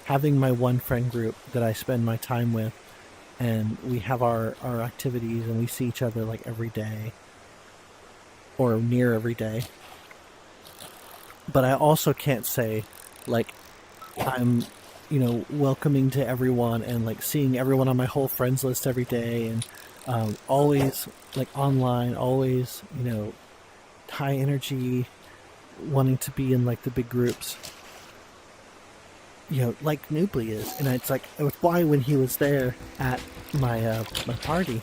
having my one friend group that I spend my time with, and we have our activities, and we see each other like every day or near every day. But I also can't say like I'm welcoming to everyone and like seeing everyone on my whole friends list every day, and always like online, always high energy, wanting to be in like the big groups, like Nubly is. And it's like it was why when he was there at my my party,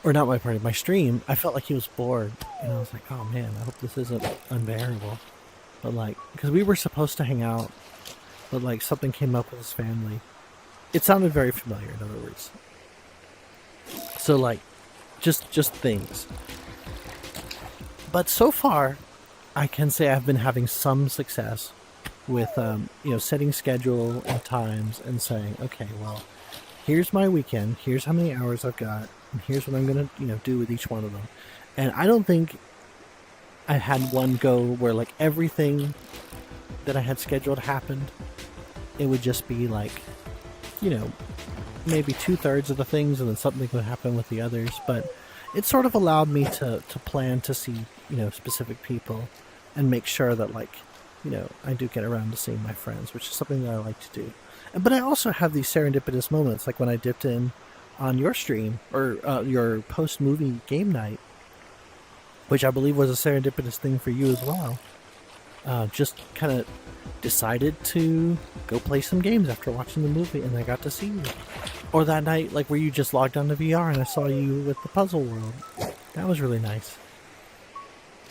or not my party, my stream, I felt like he was bored, and I was like, oh man, I hope this isn't unbearable. But like, because we were supposed to hang out, but like something came up with his family. It sounded very familiar, in other words. So like, just things. But so far, I can say I've been having some success with setting schedule and times and saying, okay, well, here's my weekend, here's how many hours I've got, and here's what I'm gonna do with each one of them. And I don't think I had one go where like everything that I had scheduled happened. It would just be like, maybe 2/3 of the things, and then something would happen with the others. But it sort of allowed me to plan to see, specific people, and make sure that like, I do get around to seeing my friends, which is something that I like to do. But I also have these serendipitous moments, like when I dipped in on your stream, or your post-movie game night, which I believe was a serendipitous thing for you as well. Just kind of decided to go play some games after watching the movie, and I got to see you. Or that night, like where you just logged onto VR and I saw you with the Puzzle World. That was really nice.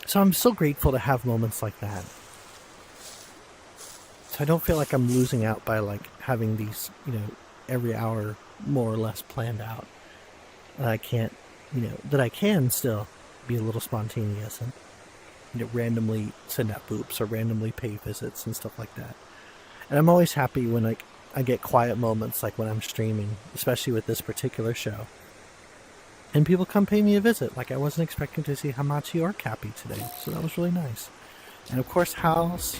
So I'm so grateful to have moments like that. So I don't feel like I'm losing out by like having these, every hour more or less planned out. That I can't, that I can still be a little spontaneous and randomly send out boops or randomly pay visits and stuff like that. And I'm always happy when like I get quiet moments, like when I'm streaming, especially with this particular show. And people come pay me a visit. Like, I wasn't expecting to see Hamachi or Cappy today, so that was really nice. And of course, House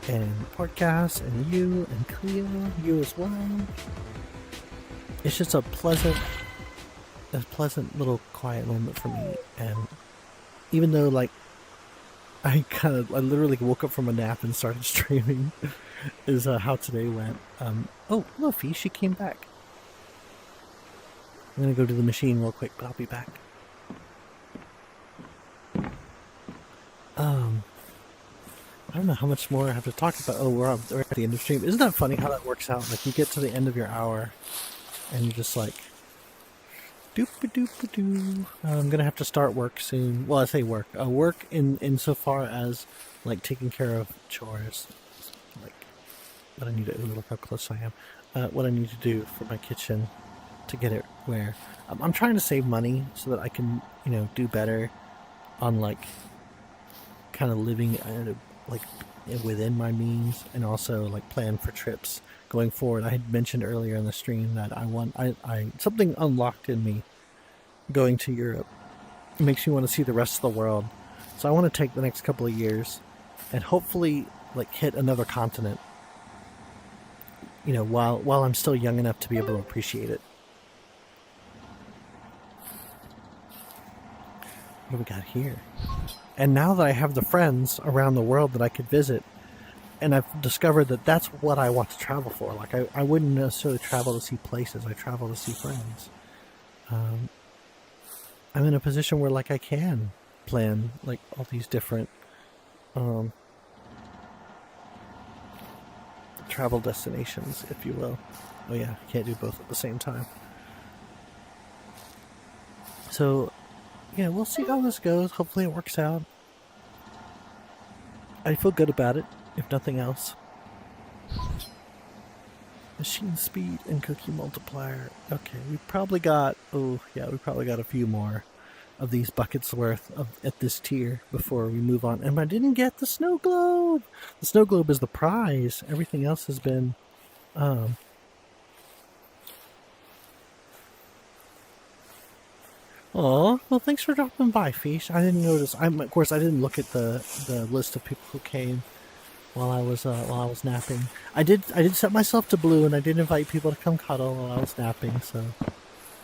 and Podcast and you and Cleo, you as well. It's just a pleasant little quiet moment for me. And even though, like, I literally woke up from a nap and started streaming, is how today went. Oh, Luffy, she came back. I'm gonna go to the machine real quick, but I'll be back. I don't know how much more I have to talk about. Oh, we're at the end of stream. Isn't that funny how that works out? Like, you get to the end of your hour, and you're just like, doop-a-doop-a-doo. I'm gonna have to start work soon. Well, I say work. Work insofar as, like, taking care of chores. Like, what I need to look how close I am. What I need to do for my kitchen to get it where. I'm trying to save money so that I can, do better on, like, kind of living like within my means, and also like plan for trips going forward. I had mentioned earlier in the stream that I something unlocked in me going to Europe. It makes me want to see the rest of the world. So I want to take the next couple of years and hopefully like hit another continent, while I'm still young enough to be able to appreciate it. What do we got here? And now that I have the friends around the world that I could visit, and I've discovered that that's what I want to travel for. Like, I wouldn't necessarily travel to see places. I travel to see friends. I'm in a position where, like, I can plan, like, all these different travel destinations, if you will. Oh, yeah, I can't do both at the same time. So, yeah, we'll see how this goes. Hopefully it works out. I feel good about it, if nothing else. Machine speed and cookie multiplier. Okay, we probably got a few more of these buckets worth at this tier before we move on. And I didn't get the snow globe. The snow globe is the prize. Everything else has been Oh, well, thanks for dropping by, Fish. I didn't notice. Of course, I didn't look at the list of people who came while I was napping. I did set myself to blue, and I did invite people to come cuddle while I was napping. So,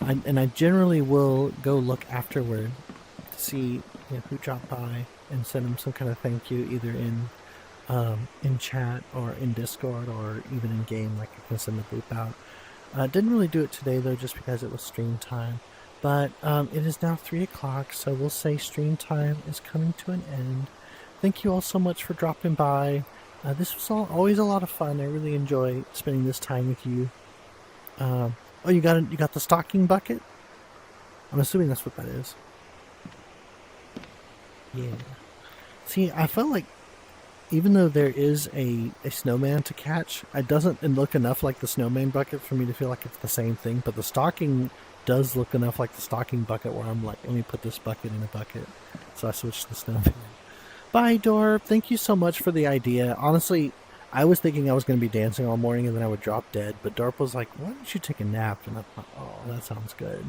I generally will go look afterward to see who dropped by and send them some kind of thank you, either in chat or in Discord or even in game. Like, I can send the boop out. Didn't really do it today though, just because it was stream time. But it is now 3 o'clock, so we'll say stream time is coming to an end. Thank you all so much for dropping by. This was always a lot of fun. I really enjoy spending this time with you. Oh, you got the stocking bucket? I'm assuming that's what that is. Yeah. See, I felt like even though there is a snowman to catch, it doesn't look enough like the snowman bucket for me to feel like it's the same thing. But the stocking does look enough like the stocking bucket where I'm like, let me put this bucket in a bucket. So I switched to the snowman. Bye, Dorp. Thank you so much for the idea. Honestly, I was thinking I was going to be dancing all morning and then I would drop dead. But Dorp was like, why don't you take a nap? And I thought, oh, that sounds good.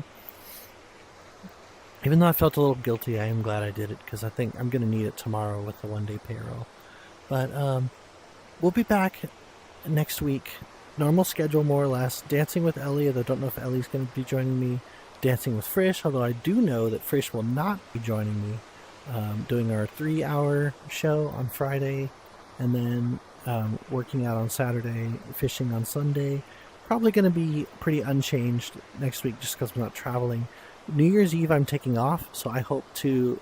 Even though I felt a little guilty, I am glad I did it because I think I'm going to need it tomorrow with the one-day payroll. But we'll be back next week. Normal schedule, more or less. Dancing with Ellie, although I don't know if Ellie's going to be joining me. Dancing with Frisch, although I do know that Frisch will not be joining me. Doing our 3-hour show on Friday, and then working out on Saturday, fishing on Sunday. Probably going to be pretty unchanged next week just because we're not traveling. New Year's Eve I'm taking off, so I hope to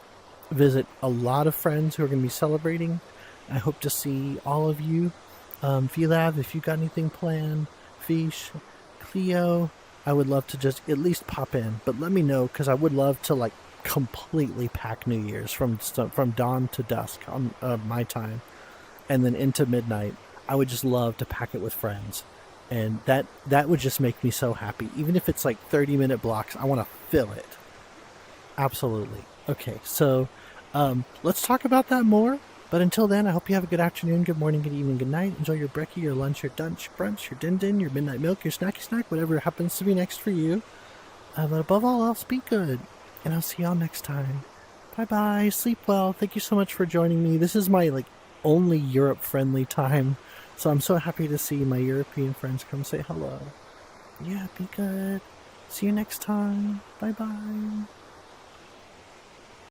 visit a lot of friends who are going to be celebrating. I hope to see all of you. VLab, if you got anything planned, Fish, Cleo, I would love to just at least pop in, but let me know because I would love to like completely pack New Year's from dawn to dusk on my time, and then into midnight. I would just love to pack it with friends, and that would just make me so happy. Even if it's like 30-minute blocks, I want to fill it. Absolutely. Okay, so let's talk about that more. But until then, I hope you have a good afternoon, good morning, good evening, good night. Enjoy your brekkie, your lunch, your dunch, brunch, your din-din, your midnight milk, your snacky snack, whatever happens to be next for you. But above all else, be good. And I'll see y'all next time. Bye-bye. Sleep well. Thank you so much for joining me. This is my, only Europe-friendly time. So I'm so happy to see my European friends come say hello. Yeah, be good. See you next time. Bye-bye.